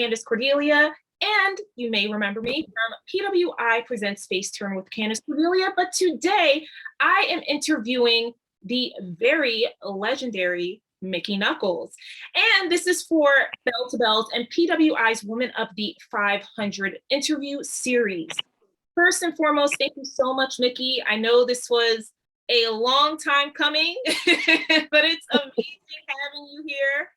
Candace Cordelia, and you may remember me from PWI Presents Face Turn with Candace Cordelia, but today I am interviewing the very legendary Mickie Knuckles. And this is for Bell to Bells and PWI's Women of the 500 interview series. First and foremost, thank you so much, Mickie. I know this was a long time coming, but it's amazing having you here.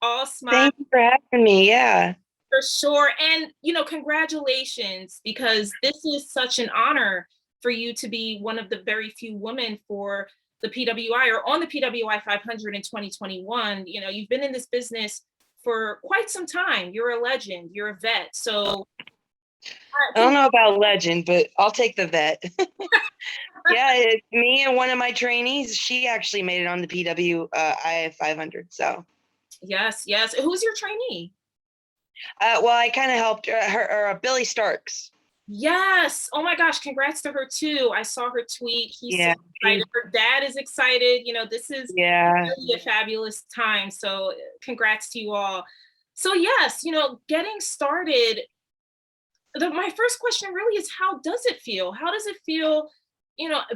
All smile. Thank you for having me. Yeah. For sure. And, congratulations, because this is such an honor for you to be one of the very few women for the PWI or on the PWI 500 in 2021. You've been in this business for quite some time. You're a legend. You're a vet. So I don't know about legend, but I'll take the vet. Yeah, it's me and one of my trainees. She actually made it on the PWI 500. So yes. Who's your trainee? Well, I kind of helped her, Billy Starks. Yes. Oh my gosh. Congrats to her too. I saw her tweet. He's so excited. Her dad is excited. This is really a fabulous time. So congrats to you all. So yes, getting started, my first question really is, how does it feel? How does it feel,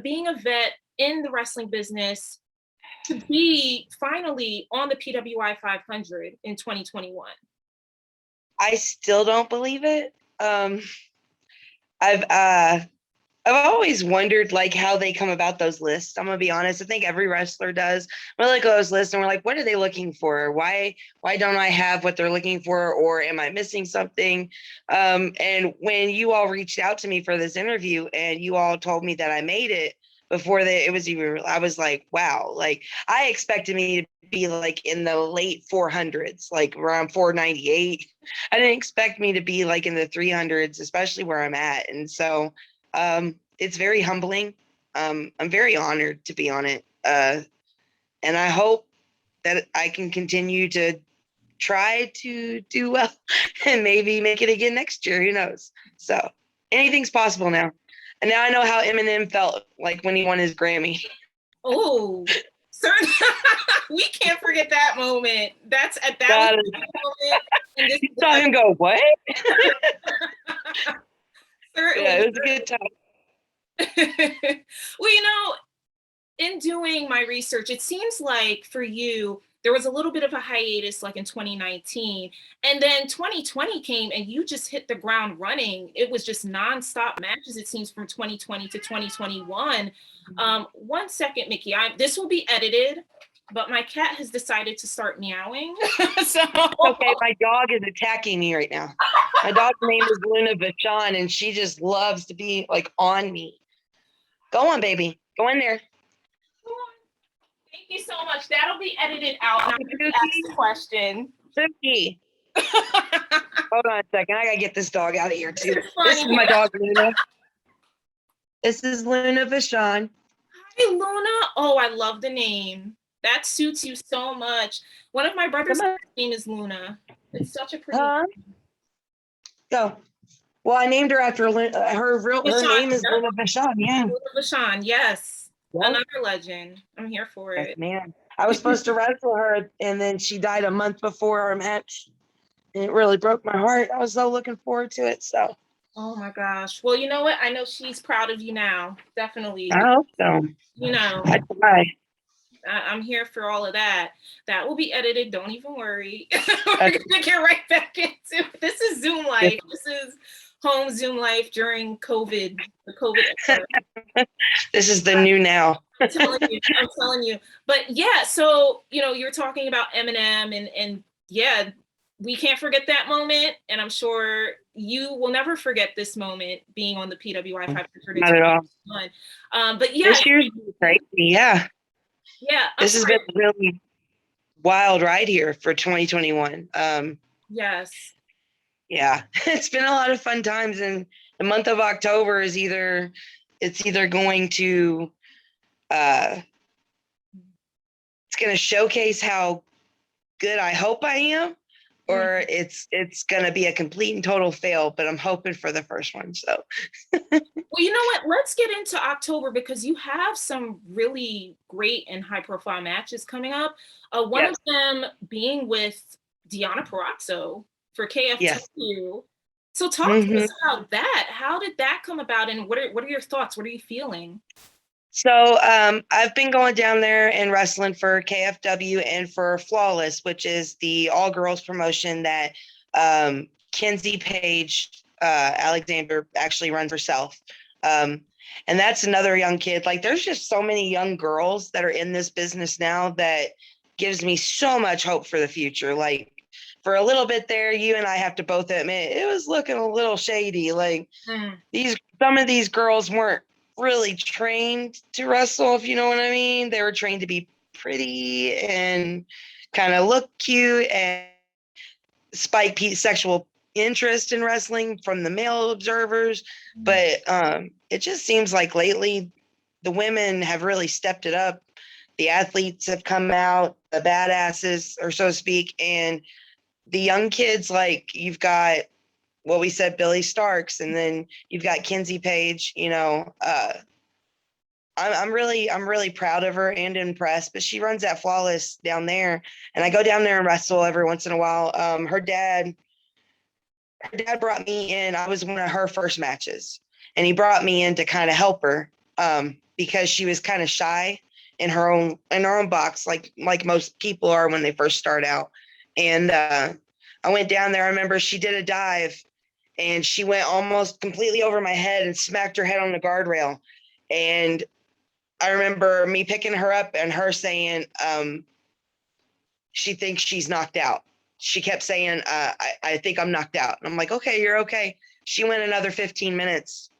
being a vet in the wrestling business to be finally on the PWI 500 in 2021? I still don't believe it. I've always wondered how they come about those lists. I'm gonna be honest. I think every wrestler does. We look at those lists and we're like, what are they looking for? Why don't I have what they're looking for, or am I missing something? And when you all reached out to me for this interview and you all told me that I made it before it was even, I was like, wow. I expected me to be in the late 400s, around 498. I didn't expect me to be in the 300s, especially where I'm at. And so it's very humbling. I'm very honored to be on it. And I hope that I can continue to try to do well and maybe make it again next year. Who knows? So anything's possible now. And now I know how Eminem felt when he won his Grammy. Oh, certainly. We can't forget that moment. That's at that moment. And you saw him go, what? Certainly. Yeah, it was a good time. Well, in doing my research, it seems like for you, there was a little bit of a hiatus in 2019, and then 2020 came and you just hit the ground running. It was just nonstop matches, it seems, from 2020 to 2021. 1 second, Mickie, this will be edited, but my cat has decided to start meowing. So okay, my dog is attacking me right now. My dog's name is Luna Vachon, and she just loves to be on me. Go on, baby. Go in there. Thank you so much. That'll be edited out. Now you ask the question. Cookie. Hold on a second. I gotta get this dog out of here too. This is my dog, Luna. This is Luna Vachon. Hi, Luna. Oh, I love the name. That suits you so much. One of my brother's name is Luna. It's such a pretty name. Go. Well, I named her after her name is Luna Vachon. Yeah. Luna Vachon, yes. Yep. Another legend. I'm here for it. Yes, man. I was supposed to wrestle her, and then she died a month before our match. And it really broke my heart. I was so looking forward to it. So. Oh my gosh. Well, you know what? I know she's proud of you now. Definitely. I hope so. I try. I'm here for all of that. That will be edited. Don't even worry. We're gonna get right back into it. This is Zoom life. This is home Zoom life during COVID. The COVID era. This is the new now. I'm telling you. But yeah, so you're talking about Eminem and yeah, we can't forget that moment. And I'm sure you will never forget this moment being on the PWI 500. Not at all. But yeah. This year's crazy. Yeah. Yeah. This has been a really wild ride here for 2021. Yes. Yeah, it's been a lot of fun times, and the month of October is either going to it's going to showcase how good I hope I am, or it's going to be a complete and total fail, but I'm hoping for the first one. So well, you know what, let's get into October, because you have some really great and high profile matches coming up. One of them being with Deonna Purrazzo for Yes. KFW. So talk to hmm us about that. How did that come about, and what are your thoughts? What are you feeling? So I've been going down there and wrestling for KFW and for Flawless, which is the all girls promotion that Kenzie Page Alexander actually runs herself. Um, and that's another young kid. Like, there's just so many young girls that are in this business now that gives me so much hope for the future. Like, for a little bit there, you and I have to both admit it was looking a little shady. Like, Mm, some of these girls weren't really trained to wrestle, if you know what I mean. They were trained to be pretty and kind of look cute and spike sexual interest in wrestling from the male observers. mm, But it just seems like lately the women have really stepped it up. The athletes have come out, the badasses, or so to speak, and the young kids, like, you've got, well, we said Billy Starks, and then you've got Kinsey Page. I'm really proud of her and impressed. But she runs that Flawless down there, and I go down there and wrestle every once in a while. Her dad brought me in. I was one of her first matches, and he brought me in to kind of help her because she was kind of shy in her own box, like most people are when they first start out. And I went down there. I remember she did a dive and she went almost completely over my head and smacked her head on the guardrail. And I remember me picking her up and her saying, she thinks she's knocked out. She kept saying, I think I'm knocked out. And I'm like, okay, you're okay. She went another 15 minutes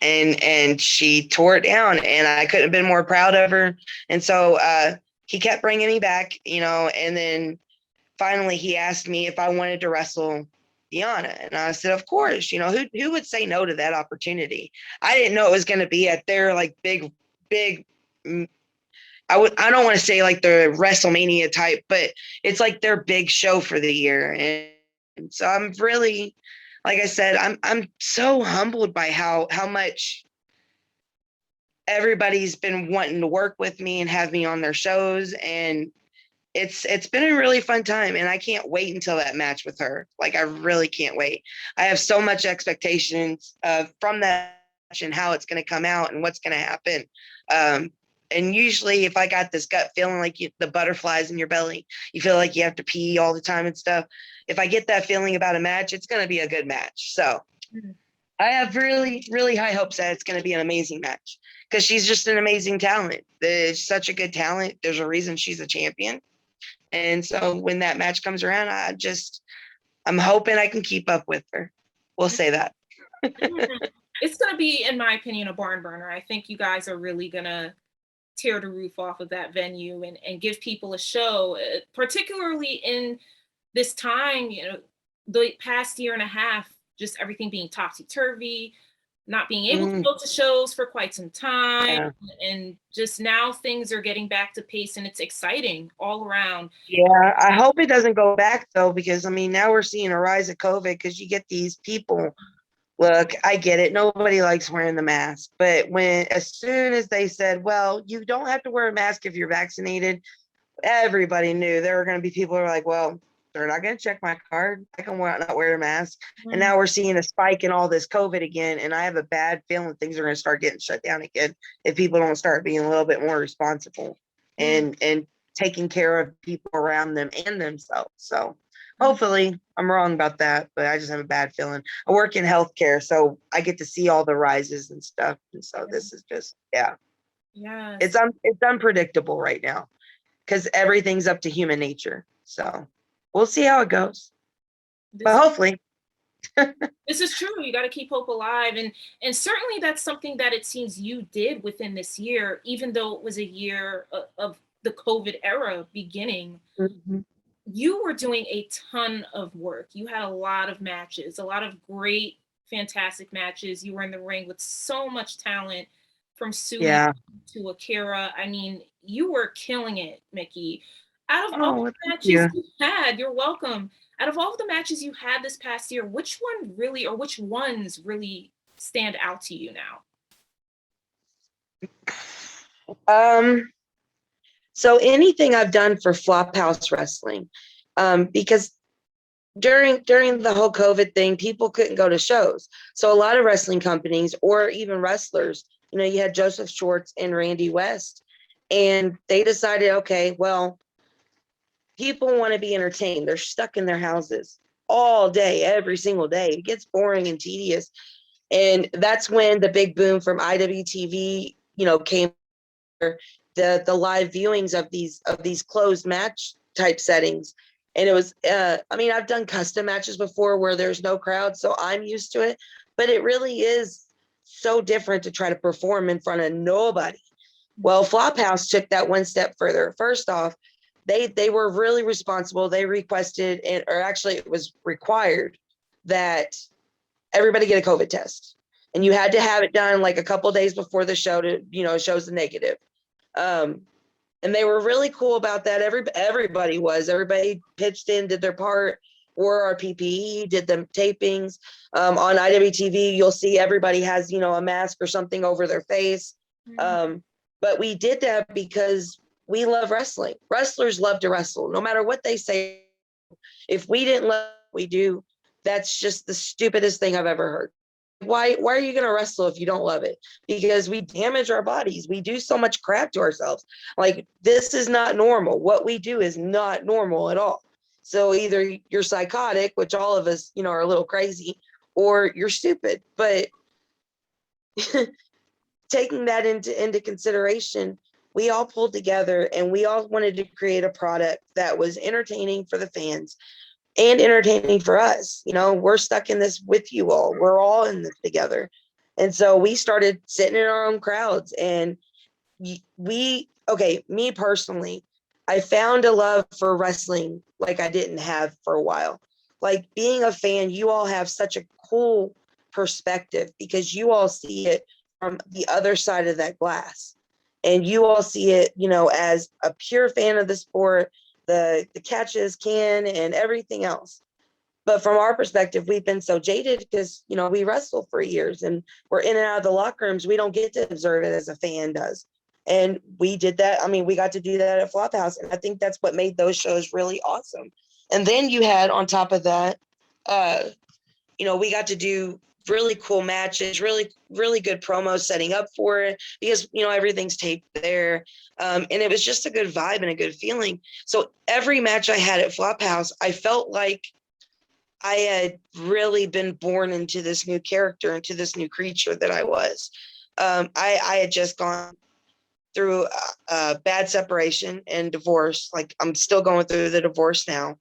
and she tore it down, and I couldn't have been more proud of her. And so he kept bringing me back, and then finally he asked me if I wanted to wrestle Deanna. And I said, of course. Who would say no to that opportunity? I didn't know it was going to be at their like big I don't want to say like the WrestleMania type, but it's like their big show for the year. And so I'm really, like I said, I'm so humbled by how much everybody's been wanting to work with me and have me on their shows. And it's been a really fun time, and I can't wait until that match with her. Like, I really can't wait. I have so much expectations from that match and how it's going to come out and what's going to happen. Um, and usually, if I got this gut feeling like the butterflies in your belly, you feel like you have to pee all the time and stuff. If I get that feeling about a match, it's going to be a good match. So mm. I have really, really high hopes that it's going to be an amazing match because she's just an amazing talent. It's such a good talent. There's a reason she's a champion. And so when that match comes around, I'm hoping I can keep up with her. We'll say that. It's going to be, in my opinion, a barn burner. I think you guys are really going to tear the roof off of that venue and give people a show, particularly in this time, the past year and a half, just everything being topsy-turvy, not being able to Mm, go to shows for quite some time. yeah. And just now things are getting back to pace and it's exciting all around. Yeah. I hope it doesn't go back though, because I mean, now we're seeing a rise of COVID because you get these people. Look, I get it. Nobody likes wearing the mask. But as soon as they said, well, you don't have to wear a mask if you're vaccinated, everybody knew there were going to be people who were like, well, they're not going to check my card. I can not wear a mask. And Mm, now we're seeing a spike in all this COVID again. And I have a bad feeling things are going to start getting shut down again if people don't start being a little bit more responsible mm, and taking care of people around them and themselves. So mm. hopefully I'm wrong about that, but I just have a bad feeling. I work in healthcare, so I get to see all the rises and stuff. And so this is just, yeah, Yes. it's unpredictable right now because everything's up to human nature. So we'll see how it goes. But This hopefully, this is true. You got to keep hope alive, and certainly that's something that it seems you did within this year, even though it was a year of the COVID era beginning. Mhm. You were doing a ton of work. You had a lot of matches, a lot of great, fantastic matches. You were in the ring with so much talent, from Sui Yeah. to Akira. I mean, you were killing it, Mickie. Out of all Oh, well, the thank matches you. you had, you're welcome. Out of all of the matches you had this past year, which one really, or which ones really stand out to you now? Um, so anything I've done for Flophouse Wrestling, because during the whole COVID thing, people couldn't go to shows. So a lot of wrestling companies or even wrestlers, you had Joseph Schwartz and Randy West, and they decided, okay, well, people want to be entertained. They're stuck in their houses all day, every single day. It gets boring and tedious. And that's when the big boom from IWTV, came, the live viewings of these closed match type settings. And it was I've done custom matches before where there's no crowd, so I'm used to it, but it really is so different to try to perform in front of nobody. Well, Flophouse took that one step further. First off, they were really responsible. They requested, or actually it was required, that everybody get a COVID test. And you had to have it done like a couple days before the show to, shows the negative. And they were really cool about that. Everybody pitched in, did their part, wore our PPE, did the tapings. On IWTV, you'll see everybody has, a mask or something over their face. But we did that because we love wrestling. Wrestlers love to wrestle, no matter what they say. If we didn't love what we do, that's just the stupidest thing I've ever heard. Why are you going to wrestle if you don't love it? Because we damage our bodies. We do so much crap to ourselves. Like, this is not normal. What we do is not normal at all. So either you're psychotic, which all of us, are a little crazy, or you're stupid. But taking that into consideration, we all pulled together and we all wanted to create a product that was entertaining for the fans and entertaining for us. We're stuck in this with you all. We're all in this together. And so we started sitting in our own crowds, and me personally, I found a love for wrestling like I didn't have for a while. Like, being a fan, you all have such a cool perspective because you all see it from the other side of that glass. And you all see it, as a pure fan of the sport, the catches, and everything else. But from our perspective, we've been so jaded because, we wrestle for years and we're in and out of the locker rooms. We don't get to observe it as a fan does. And we did that. We got to do that at Flophouse. And I think that's what made those shows really awesome. And then you had, on top of that, we got to do really cool matches, really, really good promos setting up for it because, everything's taped there. And it was just a good vibe and a good feeling. So every match I had at Flophouse, I felt like I had really been born into this new character, into this new creature that I was. I had just gone through a bad separation and divorce. Like, I'm still going through the divorce now.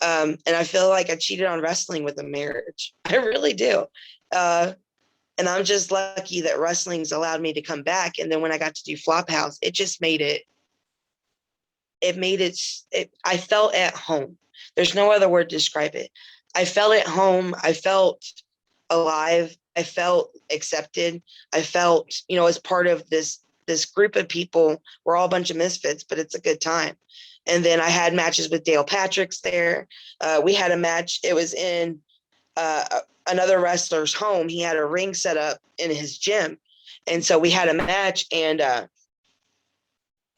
And I feel like I cheated on wrestling with a marriage. I really do. And I'm just lucky that wrestling's allowed me to come back. And then when I got to do Flophouse, it just made it, I felt at home. There's no other word to describe it. I felt at home. I felt alive. I felt accepted. I felt, as part of this group of people. We're all a bunch of misfits, but it's a good time. And then I had matches with Dale Patrick's there. We had a match. It was in another wrestler's home. He had a ring set up in his gym. And so we had a match, and that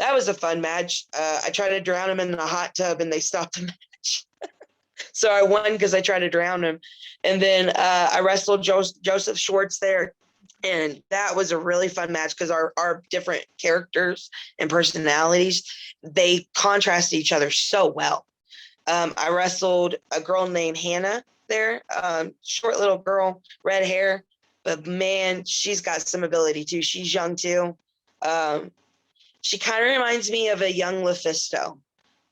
was a fun match. I tried to drown him in the hot tub and they stopped the match. So I won because I tried to drown him. And then I wrestled Joseph Schwartz there. And that was a really fun match because our different characters and personalities, they contrast each other so well. I wrestled a girl named Hannah there, short little girl, red hair, but man, she's got some ability too. She's young too. She kind of reminds me of a young Lufisto.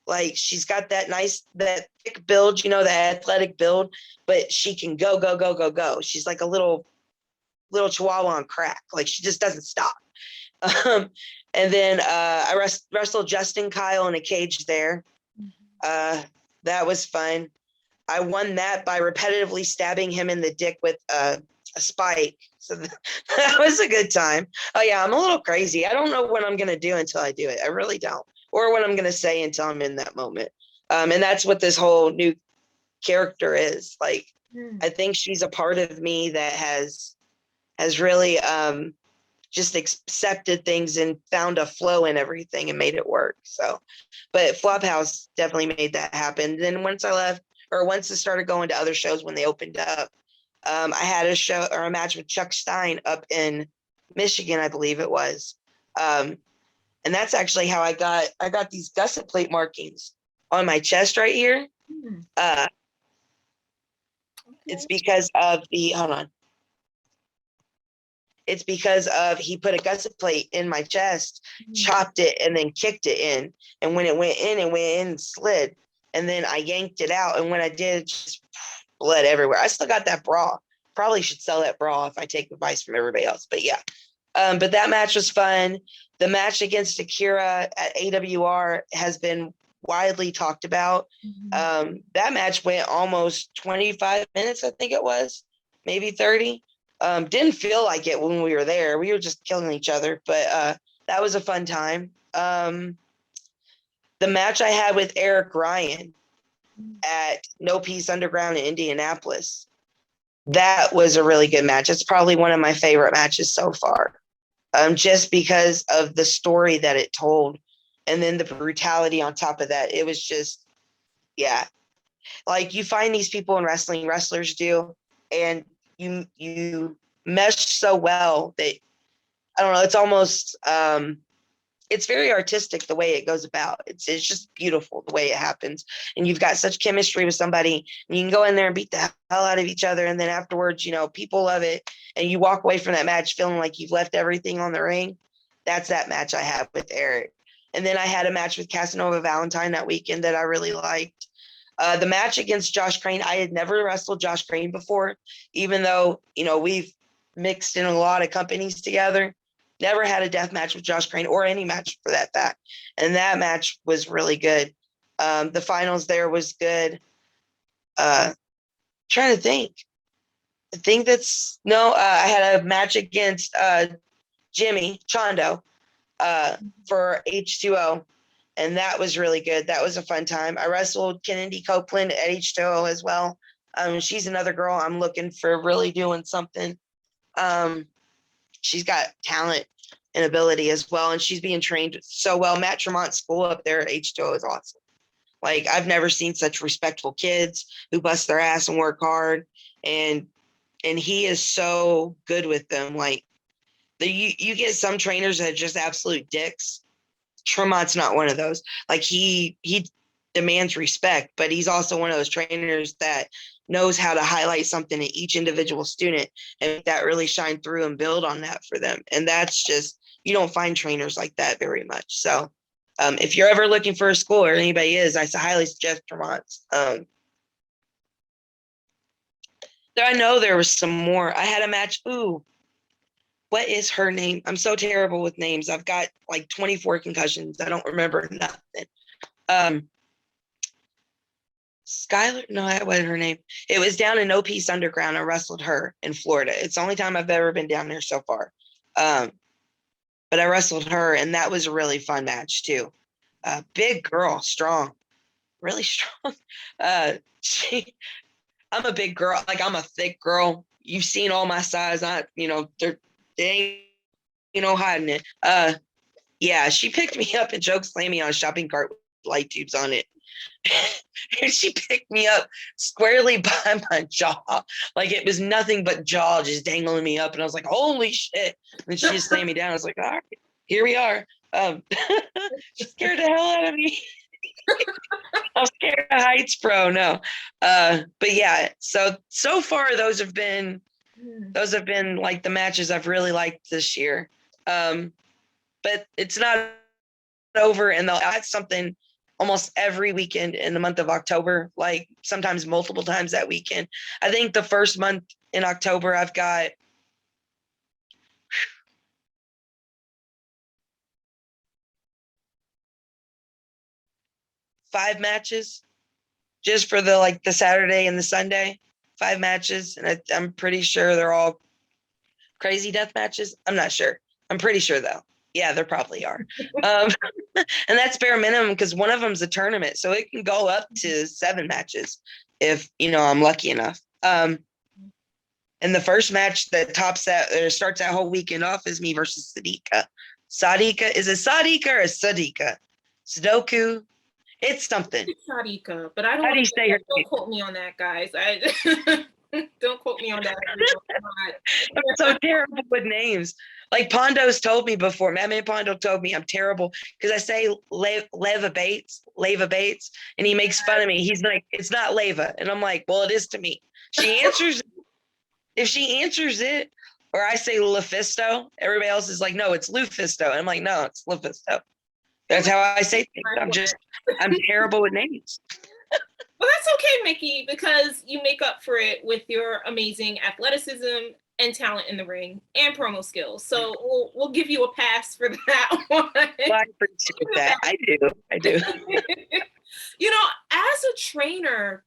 Like, she's got that thick build, the athletic build, but she can go, go, go, go, go. She's like a little chihuahua on crack. Like, she just doesn't stop. And then I wrestled Justin Kyle in a cage there. That was fun. I won that by repetitively stabbing him in the dick with a spike. So that was a good time. Oh yeah, I'm a little crazy. I don't know what I'm going to do until I do it. I really don't. Or what I'm going to say until I'm in that moment. And that's what this whole new character is. Like, I think she's a part of me that has really just accepted things and found a flow in everything and made it work. So, but Flophouse definitely made that happen. Then once I left, or once it started going to other shows when they opened up. I had a show or a match with Chuck Stein up in Michigan, I believe it was. And that's actually how I got these gusset plate markings on my chest right here. Okay. It's because of hold on. It's because of he put a gusset plate in my chest, chopped it, and then kicked it in. And when it went in and slid. And then I yanked it out. And when I did, it just bled everywhere. I still got that bra. Probably should sell that bra if I take advice from everybody else. But yeah. But that match was fun. The match against Akira at AWR has been widely talked about. That match went almost 25 minutes, I think it was, maybe 30. Didn't feel like it when we were there. We were just killing each other, but that was a fun time. The match I had with Eric Ryan at No Peace Underground in Indianapolis, that was a really good match. It's probably one of my favorite matches so far, just because of the story that it told, and then the brutality on top of that. It was just, yeah, like you find these people in wrestling, wrestlers do, and you mesh so well that I don't know. It's almost it's very artistic the way it goes about. It's just beautiful the way it happens, and you've got such chemistry with somebody, and you can go in there and beat the hell out of each other, and then afterwards, people love it, and you walk away from that match feeling like you've left everything on the ring. That's that match I have with Eric, and then I had a match with Casanova Valentine that weekend that I really liked. The match against Josh Crane, I had never wrestled Josh Crane before, even though, we've mixed in a lot of companies together. Never had a death match with Josh Crane or any match for that fact. And that match was really good. The finals there was good. Trying to think. I think I had a match against Jimmy Chondo for H2O. And that was really good. That was a fun time. I wrestled Kennedy Copeland at H2O as well. She's another girl I'm looking for really doing something. She's got talent and ability as well, and she's being trained so well. Matt Tremont's school up there at H2O is awesome. Like, I've never seen such respectful kids who bust their ass and work hard, and he is so good with them. Like, you get some trainers that are just absolute dicks. Tremont's not one of those. Like, he demands respect, but he's also one of those trainers that knows how to highlight something in each individual student and that really shine through and build on that for them. And that's just, you don't find trainers like that very much. So if you're ever looking for a school, or anybody is, I highly suggest Tremont's. I know there was some more. I had a match. Ooh, what is her name? I'm so terrible with names. I've got like 24 concussions. I don't remember nothing. Skylar? No, that wasn't her name. It was down in No Peace Underground. I wrestled her in Florida. It's the only time I've ever been down there so far. But I wrestled her, and that was a really fun match too. Big girl, strong, really strong. I'm a big girl. Like, I'm a thick girl. You've seen all my size. There ain't, hiding it. Yeah, she picked me up and choke slammed me on a shopping cart with light tubes on it. And she picked me up squarely by my jaw. Like, it was nothing but jaw just dangling me up. And I was like, holy shit. And she just slammed me down. I was like, all right, here we are. She scared the hell out of me. I'm scared of heights, bro. No. But yeah, so far those have been like the matches I've really liked this year. But it's not over, and they'll add something almost every weekend in the month of October, like sometimes multiple times that weekend. I think the first month in October, I've got 5 matches just for the Saturday and the Sunday, 5 matches. And I'm pretty sure they're all crazy death matches. I'm not sure. I'm pretty sure though. Yeah, there probably are. And that's bare minimum, because one of them's a tournament. So it can go up to 7 matches if, I'm lucky enough. And the first match that starts that whole weekend off is me versus Sadika. Sadika, is it Sadika or Sadika? Sudoku. It's something. It's Sarika, but I don't How do want you to say her don't name? quote me on that, guys. I don't quote me on that. I'm so terrible with names. Like Pondo's told me before, Madman Pondo told me I'm terrible because I say Leva Bates, and he makes fun of me. He's like, it's not Leva. And I'm like, well, it is to me. She answers, if she answers it, or I say Lufisto, everybody else is like, no, it's Lufisto. And I'm like, no, it's Lufisto. That's how I say things. I'm terrible with names. Well, that's okay, Mickie, because you make up for it with your amazing athleticism and talent in the ring and promo skills. So we'll give you a pass for that one. Well, I appreciate that. I do. You know, as a trainer,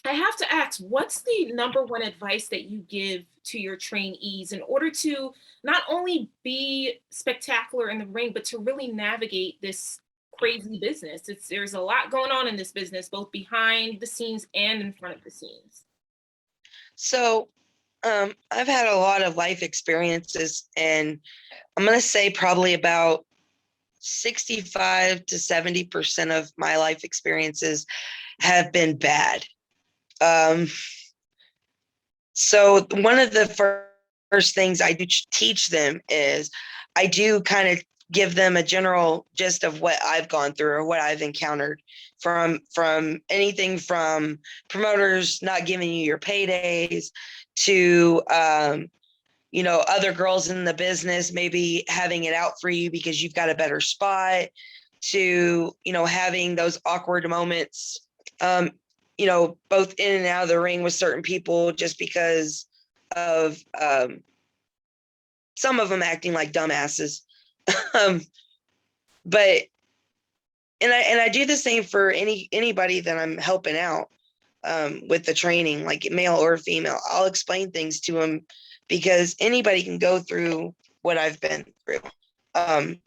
I have to ask, what's the number one advice that you give to your trainees in order to not only be spectacular in the ring, but to really navigate this crazy business? There's a lot going on in this business, both behind the scenes and in front of the scenes. So I've had a lot of life experiences, and I'm going to say probably about 65 to 70% of my life experiences have been bad. So one of the first things I do teach them is I do kind of give them a general gist of what I've gone through or what I've encountered from anything from promoters not giving you your paydays to other girls in the business maybe having it out for you because you've got a better spot, to having those awkward moments, both in and out of the ring with certain people just because of some of them acting like dumbasses. But I do the same for anybody that I'm helping out with the training, like male or female. I'll explain things to them because anybody can go through what I've been through. And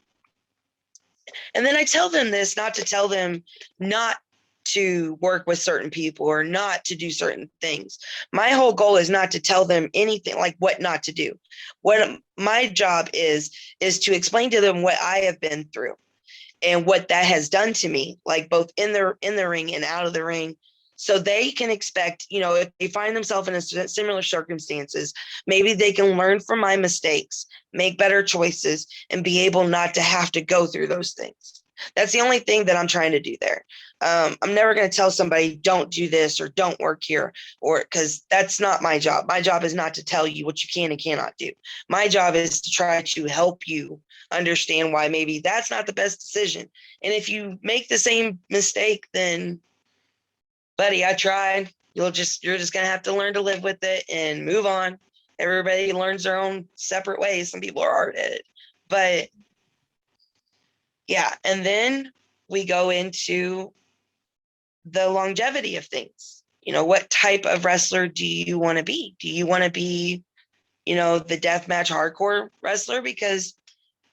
then I tell them this, not to tell them not to work with certain people or not to do certain things. My whole goal is not to tell them anything like what not to do. What my job is to explain to them what I have been through and what that has done to me, like both in the ring and out of the ring. So they can expect, if they find themselves in a similar circumstances, maybe they can learn from my mistakes, make better choices, and be able not to have to go through those things. That's the only thing that I'm trying to do there. I'm never going to tell somebody, don't do this or don't work here, or because that's not my job. My job is not to tell you what you can and cannot do. My job is to try to help you understand why maybe that's not the best decision. And if you make the same mistake, then buddy, I tried. You're just gonna have to learn to live with it and move on. Everybody learns their own separate ways. Some people are hard-headed, but yeah. And then we go into the longevity of things. What type of wrestler do you want to be? Do you want to be, the deathmatch hardcore wrestler? Because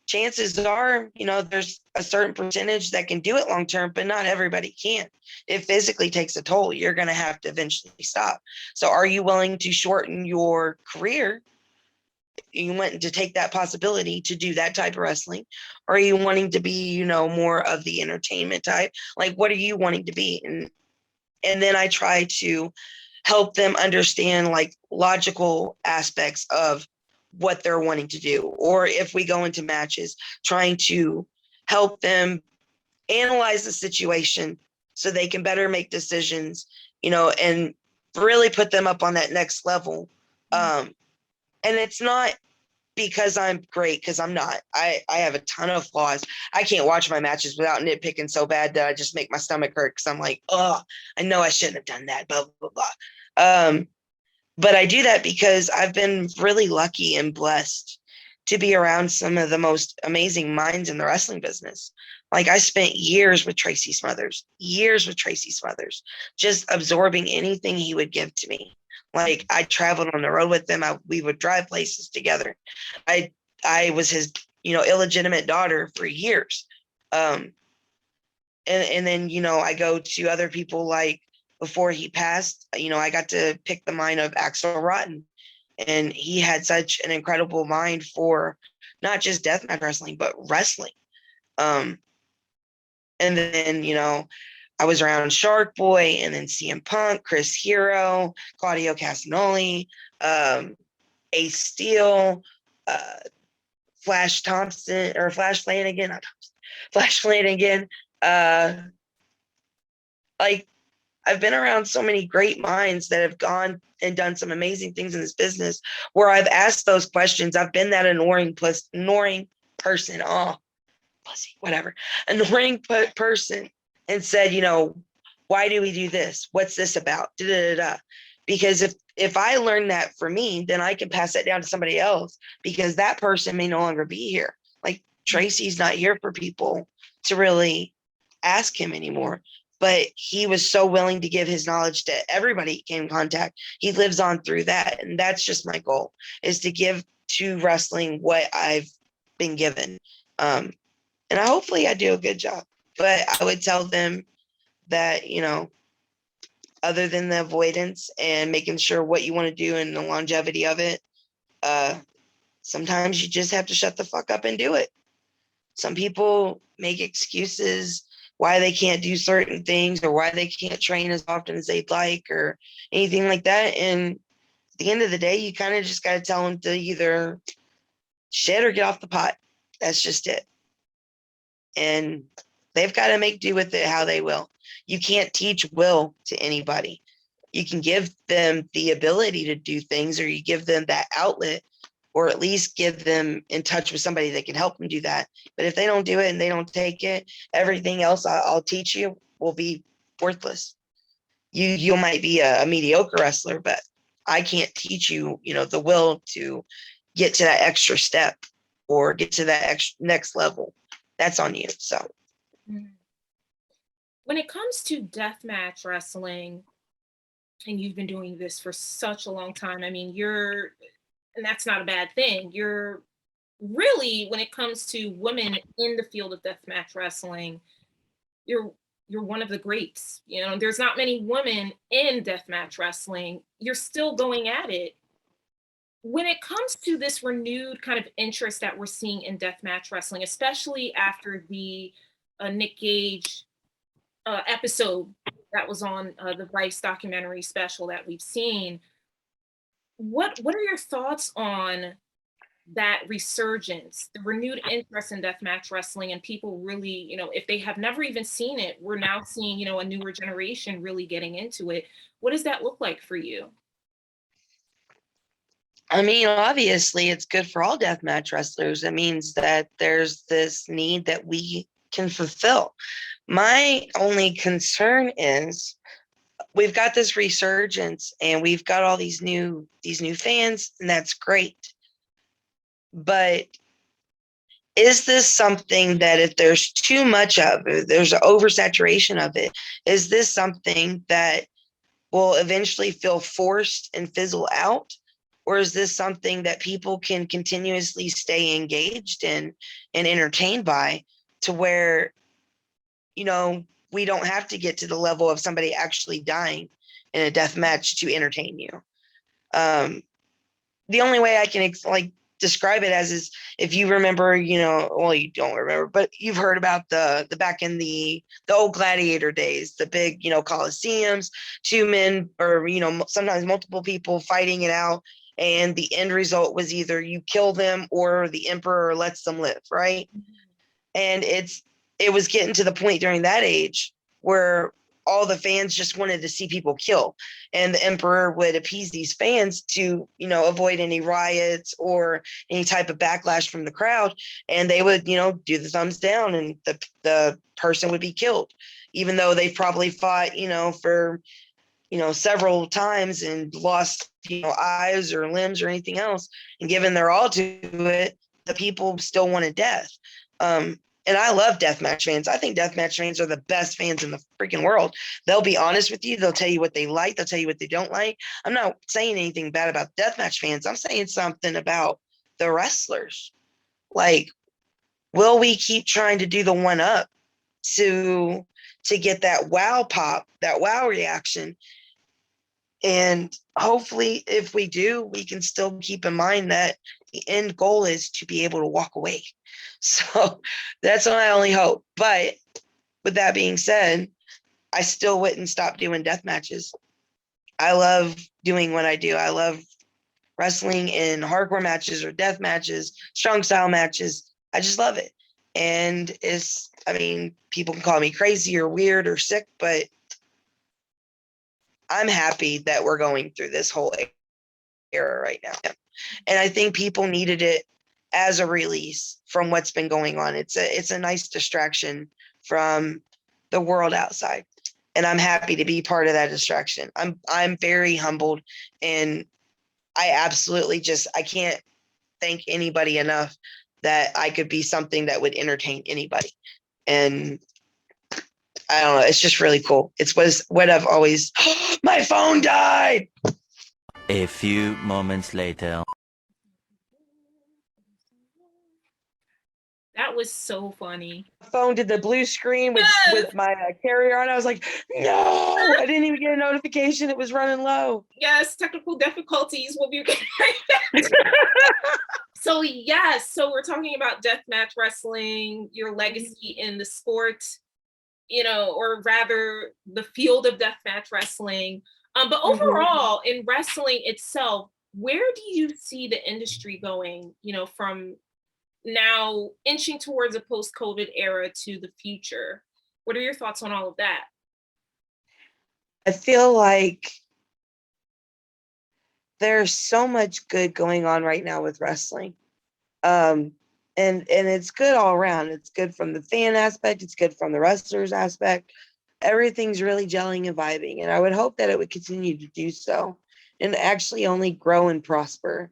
chances are, there's a certain percentage that can do it long term, but not everybody can. It physically takes a toll. You're going to have to eventually stop. So are you willing to shorten your career? You want to take that possibility to do that type of wrestling? Or are you wanting to be, more of the entertainment type? Like, what are you wanting to be? And then I try to help them understand like logical aspects of what they're wanting to do. Or if we go into matches, trying to help them analyze the situation so they can better make decisions, and really put them up on that next level. And it's not because I'm great, because I'm not. I have a ton of flaws. I can't watch my matches without nitpicking so bad that I just make my stomach hurt because I'm like, oh, I know I shouldn't have done that, blah, blah, blah. But I do that because I've been really lucky and blessed to be around some of the most amazing minds in the wrestling business. Like I spent years with Tracy Smothers, just absorbing anything he would give to me. Like I traveled on the road with him. We would drive places together. I was his, illegitimate daughter for years. And then, I go to other people like before he passed, I got to pick the mind of Axel Rotten, and he had such an incredible mind for not just deathmatch wrestling, but wrestling. And then, I was around Shark Boy and then CM Punk, Chris Hero, Claudio Castagnoli, Ace Steel, uh, Flash Thompson or Flash Flanagan, not Thompson, Flash Flanagan. Like I've been around so many great minds that have gone and done some amazing things in this business where I've asked those questions. I've been that annoying person. Oh, pussy, whatever. Annoying person and said, why do we do this? What's this about? Da-da-da-da. Because if I learn that for me, then I can pass that down to somebody else because that person may no longer be here. Like Tracy's not here for people to really ask him anymore. But he was so willing to give his knowledge to everybody he came in contact. He lives on through that. And that's just my goal, is to give to wrestling what I've been given. And hopefully I do a good job. But I would tell them that, other than the avoidance and making sure what you want to do and the longevity of it, sometimes you just have to shut the fuck up and do it. Some people make excuses why they can't do certain things or why they can't train as often as they'd like or anything like that. And at the end of the day, you kind of just got to tell them to either shit or get off the pot. That's just it. And they've got to make do with it how they will. You can't teach will to anybody. You can give them the ability to do things, or you give them that outlet, or at least give them in touch with somebody that can help them do that. But if they don't do it and they don't take it, everything else I'll teach you will be worthless. You might be a mediocre wrestler, but I can't teach you, the will to get to that extra step or get to that next level. That's on you. So when it comes to deathmatch wrestling, and you've been doing this for such a long time, I mean, and that's not a bad thing. You're really, when it comes to women in the field of deathmatch wrestling, you're one of the greats. There's not many women in deathmatch wrestling. You're still going at it. When it comes to this renewed kind of interest that we're seeing in deathmatch wrestling, especially after the Nick Gage episode that was on the Vice documentary special that we've seen, what are your thoughts on that resurgence, the renewed interest in deathmatch wrestling, and people really, if they have never even seen it, we're now seeing, a newer generation really getting into it. What does that look like for you? I mean, obviously, it's good for all deathmatch wrestlers. It means that there's this need that we can fulfill. My only concern is we've got this resurgence and we've got all these new fans, and that's great. But is this something that if there's too much of it, there's an oversaturation of it, is this something that will eventually feel forced and fizzle out? Or is this something that people can continuously stay engaged in and entertained by, to where, we don't have to get to the level of somebody actually dying in a death match to entertain you? The only way I can describe it as is, if you remember, well, you don't remember, but you've heard about the back in the old gladiator days, the big, coliseums, two men or, sometimes multiple people fighting it out. And the end result was either you kill them or the emperor lets them live, right? And it was getting to the point during that age where all the fans just wanted to see people kill, and the emperor would appease these fans to, avoid any riots or any type of backlash from the crowd. And they would, do the thumbs down, and the person would be killed, even though they probably fought, for, several times and lost, eyes or limbs or anything else. And given their all to it, the people still wanted death. And I love deathmatch fans. I think deathmatch fans are the best fans in the freaking world. They'll be honest with you. They'll tell you what they like. They'll tell you what they don't like. I'm not saying anything bad about deathmatch fans. I'm saying something about the wrestlers. Like, will we keep trying to do the one up to get that wow pop, that wow reaction? And hopefully, if we do, we can still keep in mind that the end goal is to be able to walk away. So that's my only hope. But with that being said, I still wouldn't stop doing death matches. I love doing what I do. I love wrestling in hardcore matches or death matches, strong style matches. I just love it. And people can call me crazy or weird or sick, but I'm happy that we're going through this whole era right now. And I think people needed it as a release from what's been going on. It's a nice distraction from the world outside. And I'm happy to be part of that distraction. I'm very humbled, and I can't thank anybody enough that I could be something that would entertain anybody. And I don't know, it's just really cool. It's what I've always my phone died. A few moments later. That was so funny. Phone did the blue screen with my carrier on. I was like, no, I didn't even get a notification. It was running low. Yes, technical difficulties will be So yes, so we're talking about deathmatch wrestling, your legacy in the sport, or rather the field of deathmatch wrestling. But overall, in wrestling itself, where do you see the industry going, from now inching towards a post-COVID era to the future? What are your thoughts on all of that? I feel like there's so much good going on right now with wrestling. And it's good all around. It's good from the fan aspect. It's good from the wrestlers aspect. Everything's really gelling and vibing. And I would hope that it would continue to do so and actually only grow and prosper.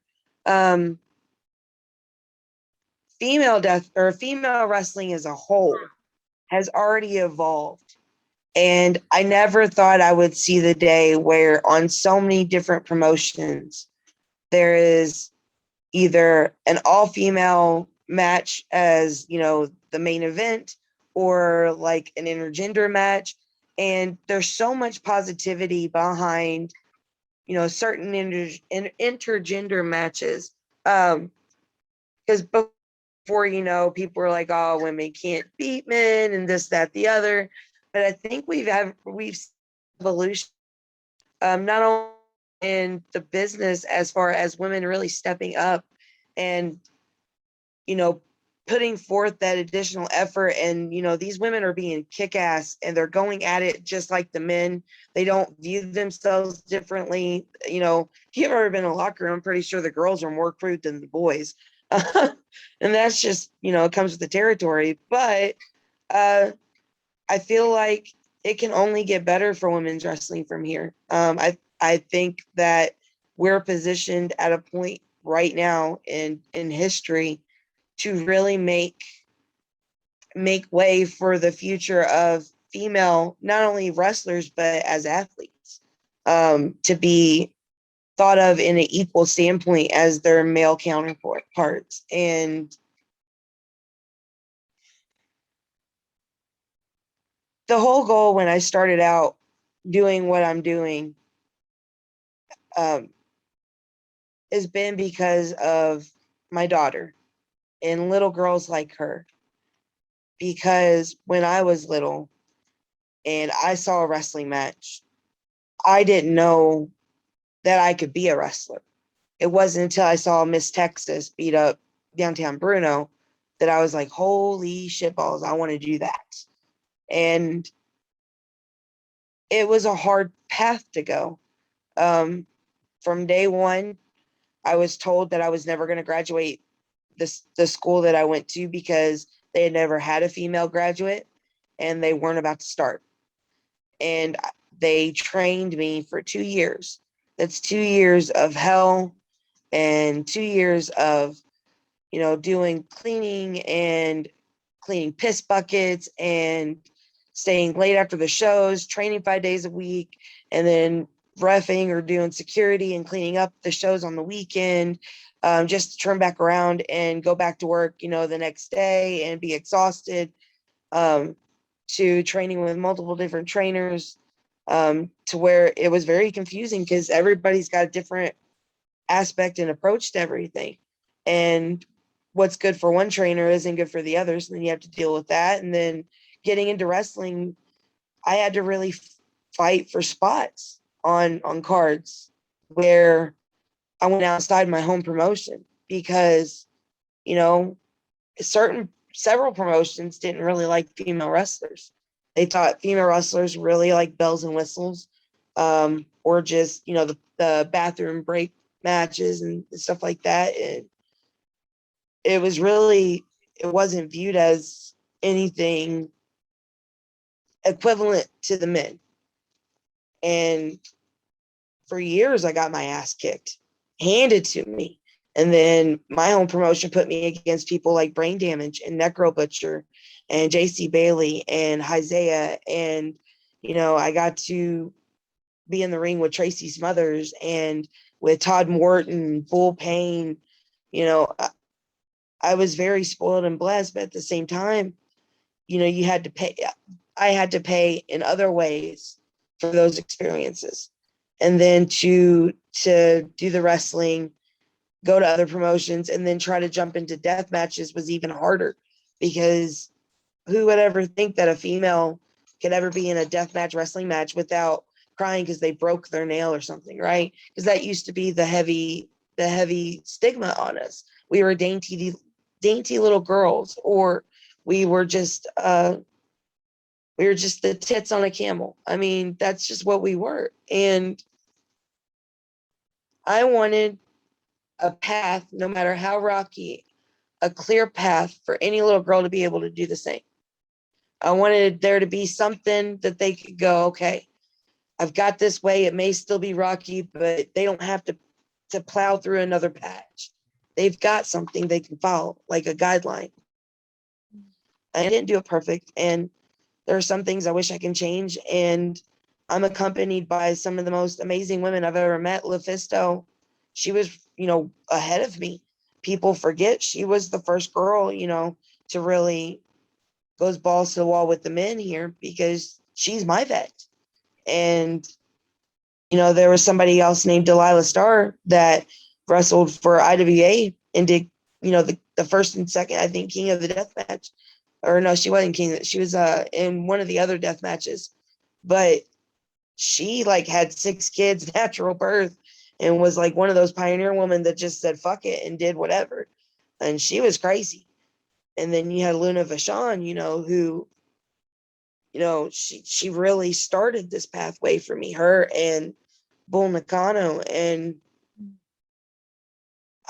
Female wrestling as a whole has already evolved. And I never thought I would see the day where on so many different promotions, there is either an all-female match as, the main event, or like an intergender match. And there's so much positivity behind, certain intergender matches. Because before, people were like, oh, women can't beat men and this, that, the other. But I think we've seen evolution, not only in the business as far as women really stepping up and, putting forth that additional effort. And, these women are being kick-ass and they're going at it just like the men. They don't view themselves differently. If you've ever been in a locker room, I'm pretty sure the girls are more crude than the boys. And that's just, it comes with the territory. But I feel like it can only get better for women's wrestling from here. I think that we're positioned at a point right now in history to really make way for the future of female, not only wrestlers, but as athletes, to be thought of in an equal standpoint as their male counterparts. And the whole goal when I started out doing what I'm doing has been because of my daughter and little girls like her. Because when I was little and I saw a wrestling match, I didn't know that I could be a wrestler. It wasn't until I saw Miss Texas beat up Downtown Bruno that I was like, holy shitballs, I want to do that. And it was a hard path to go. From day one, I was told that I was never going to graduate the school that I went to because they had never had a female graduate and they weren't about to start. And they trained me for 2 years. That's 2 years of hell and 2 years of, doing cleaning and cleaning piss buckets and staying late after the shows, training 5 days a week, and then reffing or doing security and cleaning up the shows on the weekend, just to turn back around and go back to work, the next day and be exhausted, to training with multiple different trainers, to where it was very confusing because everybody's got a different aspect and approach to everything. And what's good for one trainer isn't good for the others. And then you have to deal with that. And then getting into wrestling I had to really fight for spots on cards where I went outside my home promotion because, you know, several promotions didn't really like female wrestlers. They thought female wrestlers really like bells and whistles, or just, you know, the bathroom break matches and stuff like that. And it wasn't viewed as anything equivalent to the men. And for years, I got my ass kicked, handed to me. And then my home promotion put me against people like Brain Damage and Necro Butcher and JC Bailey and Isaiah. And, you know, I got to be in the ring with Tracy Smothers and with Todd Morton, Bull Payne. You know, I was very spoiled and blessed, but at the same time, you know, I had to pay in other ways for those experiences. And then to do the wrestling, go to other promotions, and then try to jump into death matches was even harder, because who would ever think that a female could ever be in a death match wrestling match without crying because they broke their nail or something, right? Because that used to be the heavy stigma on us. We were dainty little girls, or we were just the tits on a camel. I mean, that's just what we were. And I wanted a path, no matter how rocky, a clear path for any little girl to be able to do the same. I wanted there to be something that they could go, okay, I've got this way. It may still be rocky, but they don't have to plow through another patch. They've got something they can follow, like a guideline. I didn't do it perfect, and there are some things I wish I can change. And I'm accompanied by some of the most amazing women I've ever met. LuFisto, she was, you know, ahead of me. People forget she was the first girl, you know, to really goes balls to the wall with the men here, because she's my vet. And, you know, there was somebody else named Delilah Starr that wrestled for IWA and did, you know, the first and second, I think, King of the Death match. Or no, she wasn't King. She was in one of the other death matches. But she like had 6 kids, natural birth, and was like one of those pioneer women that just said fuck it and did whatever. And she was crazy. And then you had Luna Vachon, you know, who, you know, she really started this pathway for me, her and Bull Nakano. And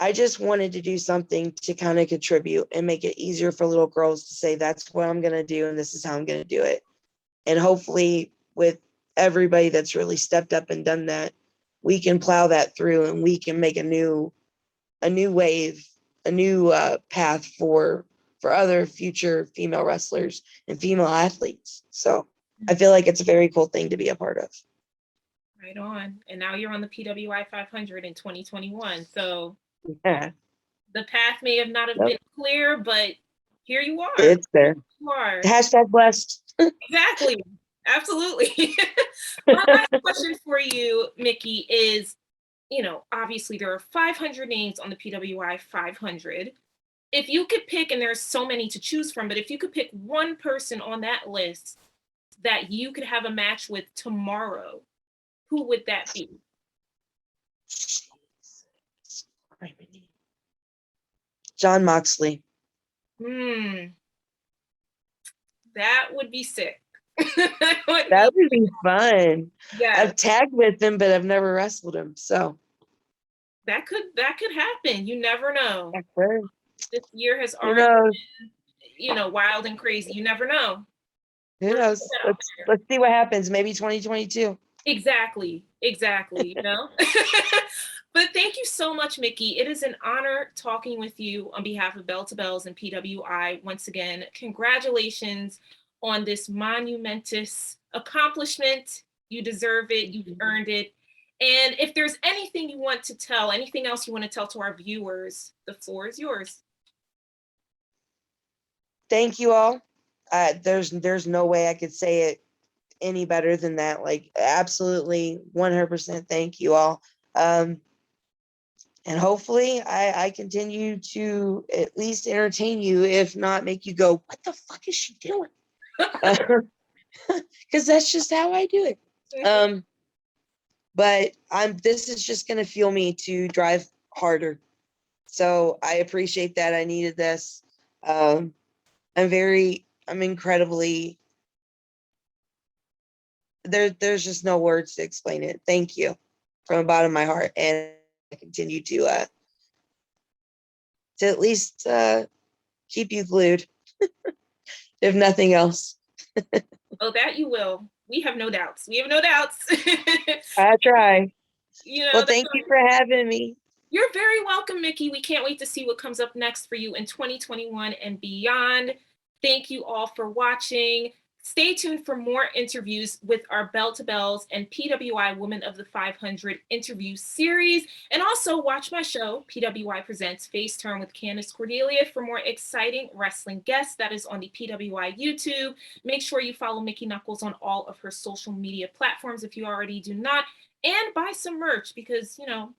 I just wanted to do something to kind of contribute and make it easier for little girls to say, that's what I'm going to do, and this is how I'm going to do it. And hopefully with everybody that's really stepped up and done that, we can plow that through, and we can make a new wave, a new path for other future female wrestlers and female athletes. So I feel like it's a very cool thing to be a part of. Right on. And now you're on the PWI 500 in 2021. So Yeah, the path may have not have been clear, but here you are. it's there. You are. Hashtag blessed. Exactly. Absolutely. My last question for you, Mickie, is, you know, obviously there are 500 names on the PWI 500. If you could pick, and there's so many to choose from, but if you could pick one person on that list that you could have a match with tomorrow, who would that be? John Moxley. That would be sick. That would be fun. Yeah, I've tagged with him, but I've never wrestled him. So that could happen. You never know. This year has already been, you know, wild and crazy. You never know. Who knows? Let's see what happens. Maybe 2022. Exactly. You know. But thank you so much, Mickie. It is an honor talking with you on behalf of Bell to Bells and PWI. Once again, congratulations on this monumentous accomplishment. You deserve it. You've earned it. And if there's anything you want to tell, anything else you want to tell to our viewers, the floor is yours. Thank you all. There's no way I could say it any better than that. Like, absolutely 100% thank you all. And hopefully I continue to at least entertain you, if not make you go, what the fuck is she doing? because that's just how I do it. But this is just gonna fuel me to drive harder. So I appreciate that. I needed this. I'm incredibly there's just no words to explain it. Thank you from the bottom of my heart. And I continue to at least keep you glued, if nothing else. Oh, that you will. We have no doubts. We have no doubts. I try. You know, Well, thank you for having me. you're very welcome, Mickie. We can't wait to see what comes up next for you in 2021 and beyond. Thank you all for watching. Stay tuned for more interviews with our Bell to Bells and PWI Women of the 500 interview series. And also watch my show, PWI Presents Face Turn with Candace Cordelia, for more exciting wrestling guests. That is on the PWI YouTube. Make sure you follow Mickie Knuckles on all of her social media platforms if you already do not. And buy some merch because, you know,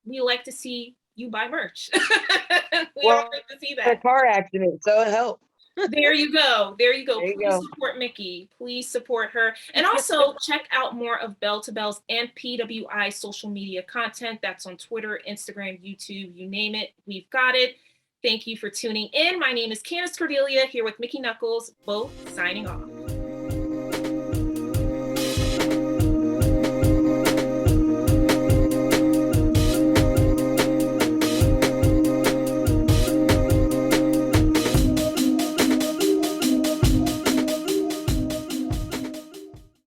we like to see you buy merch. We all like to see that. A car accident, so it helped. There you go. There you go. There you Please go. support Mickie. Please support her. And also check out more of Bell to Bells and PWI social media content. That's on Twitter, Instagram, YouTube, you name it. We've got it. Thank you for tuning in. My name is Candace Cordelia here with Mickie Knuckles, both signing off.